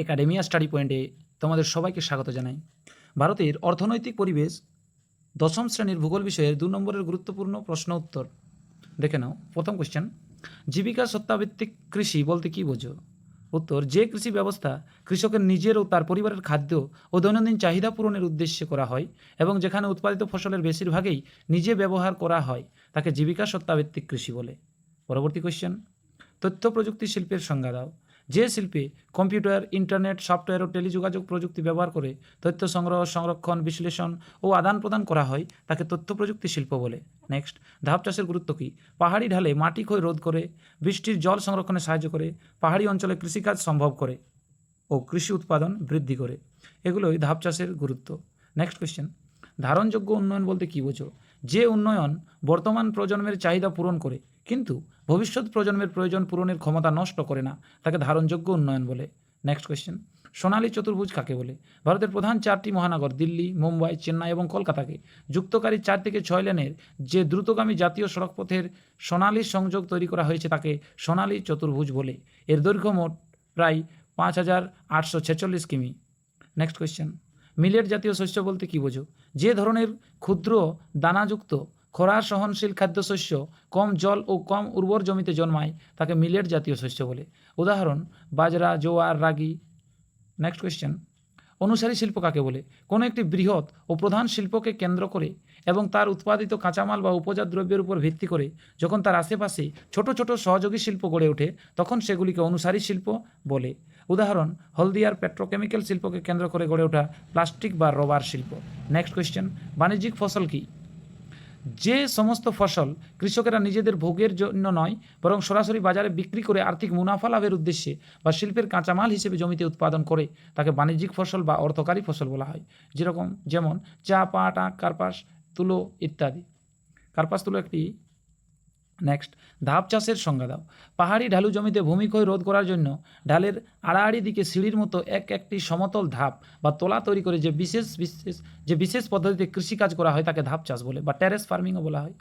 Academia study পয়েন্টে তোমাদের সবাইকে স্বাগত জানাই। ভারতের অর্থনৈতিক পরিবেশ দশম শ্রেণীর ভূগোল বিষয়ের 2 নম্বরের গুরুত্বপূর্ণ প্রশ্ন উত্তর দেখে নাও। প্রথম কোশ্চেন, জীবিকা সত্তাভিত্তিক কৃষি বলতে কী বোঝো? উত্তর, যে কৃষি ব্যবস্থা কৃষকের নিজের ও তার পরিবারের খাদ্য ও দৈনন্দিন চাহিদা পূরণের উদ্দেশ্যে করা হয় এবং যেখানে উৎপাদিত ফসলের বেশিরভাগই নিজে ব্যবহার করা হয় তাকে জীবিকা সত্তাভিত্তিক কৃষি বলে। পরবর্তী কোশ্চেন, তথ্য প্রযুক্তি শিল্পের সংজ্ঞা দাও। যে শিল্পে কম্পিউটার, ইন্টারনেট, সফটওয়্যার ও টেলিযোগাযোগ প্রযুক্তি ব্যবহার করে তথ্য সংগ্রহ, সংরক্ষণ, বিশ্লেষণ ও আদান প্রদান করা হয় তাকে তথ্য প্রযুক্তি শিল্প বলে। নেক্সট, ধাপ চাষের গুরুত্ব কী? পাহাড়ি ঢালে মাটি ক্ষয় রোধ করে, বৃষ্টির জল সংরক্ষণে সাহায্য করে, পাহাড়ি অঞ্চলে কৃষিকাজ সম্ভব করে ও কৃষি উৎপাদন বৃদ্ধি করে। এগুলোই ধাপ চাষের গুরুত্ব। নেক্সট কোয়েশ্চেন, ধারণযোগ্য উন্নয়ন বলতে কী বোঝো? যে উন্নয়ন বর্তমান প্রজন্মের চাহিদা পূরণ করে কিন্তু ভবিষ্যৎ প্রজন্মের প্রয়োজন পূরণের ক্ষমতা নষ্ট করে না তাকে ধারণযোগ্য উন্নয়ন বলে। নেক্সট কোয়েশ্চেন, সোনালী চতুর্ভুজ কাকে বলে? ভারতের প্রধান 4টি মহানগর দিল্লি, মুম্বাই, চেন্নাই এবং কলকাতাকে যুক্তকারী 4 থেকে 6 লেনের যে দ্রুতগামী জাতীয় সড়কপথের সোনালী সংযোগ তৈরি করা হয়েছে তাকে সোনালী চতুর্ভুজ বলে। এর দৈর্ঘ্য মোট প্রায় 5,846 কিমি। নেক্সট কোয়েশ্চেন, মিলেট জাতীয় শস্য বলতে কী বোঝো? যে ধরনের ক্ষুদ্র দানাযুক্ত খরা সহনশীল খাদ্যশস্য কম জল ও কম উর্বর জমিতে জন্মায় তাকে মিলেট জাতীয় শস্য বলে। উদাহরণ, বাজরা, জোয়ার, রাগি। নেক্সট কোয়েশ্চেন, অনুসারী শিল্প কাকে বলে? কোনো একটি বৃহৎ ও প্রধান শিল্পকে কেন্দ্র করে এবং তার উৎপাদিত কাঁচামাল বা উপজাত দ্রব্যের উপর ভিত্তি করে যখন তার আশেপাশে ছোট ছোট সহযোগী শিল্প গড়ে ওঠে তখন সেগুলিকে অনুসারী শিল্প বলে। উদাহরণ, হলদিয়ার পেট্রোকেমিক্যাল শিল্পকে কেন্দ্র করে গড়ে ওঠা প্লাস্টিক বা রবার শিল্প। নেক্সট কোয়েশ্চেন, বাণিজ্যিক ফসল কী? যে সমস্ত ফসল কৃষকেরা নিজেদের ভোগের জন্য নয় বরং সরাসরি বাজারে বিক্রি করে আর্থিক মুনাফা লাভের উদ্দেশ্যে বা শিল্পের কাঁচামাল হিসেবে জমিতে উৎপাদন করে তাকে বাণিজ্যিক ফসল বা অর্থকারী ফসল বলা হয়। যেমন চা, পাট, আখ, কার্পাস, তুলো ইত্যাদি। কার্পাস তুলো একটি। নেক্সট, ধাপ চাষের সংজ্ঞা দাও। পাহাড়ি ঢালু জমিতে ভূমিক্ষয় রোধ করার জন্য ঢালের আড়াআড়ি দিকে সিঁড়ির মতো একটি সমতল ধাপ বা তোলা তৈরি করে যে বিশেষ পদ্ধতিতে কৃষিকাজ করা হয় তাকে ধাপ চাষ বলে বা টেরেস ফার্মিংও বলা হয়।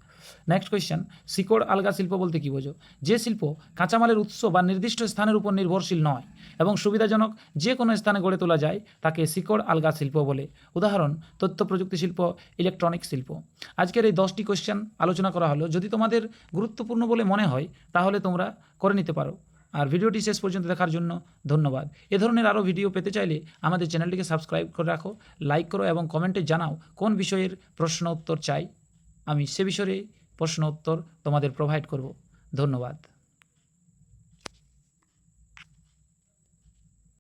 নেক্সট কোয়েশ্চেন, শিকড় আলগা শিল্প বলতে কী বোঝো? যে শিল্প কাঁচামালের উৎস বা নির্দিষ্ট স্থানের উপর নির্ভরশীল নয় এবং সুবিধাজনক যে কোনো স্থানে গড়ে তোলা যায় তাকে শিকড় আলগা শিল্প বলে। উদাহরণ, তথ্য প্রযুক্তি শিল্প, ইলেকট্রনিক শিল্প। আজকের এই 10টি কোয়েশ্চেন আলোচনা করা হলো। যদি তোমাদের গুরুত্বপূর্ণ বলে মনে হয় তাহলে তোমরা করে নিতে পারো। আর ভিডিওটি শেষ পর্যন্ত দেখার জন্য ধন্যবাদ। এ ধরনের আরও ভিডিও পেতে চাইলে আমাদের চ্যানেলটিকে সাবস্ক্রাইব করে রাখো, লাইক করো এবং কমেন্টে জানাও কোন বিষয়ের প্রশ্ন উত্তর চাই। আমি সে বিষয়ে প্রশ্ন উত্তর তোমাদের প্রোভাইড করব। ধন্যবাদ।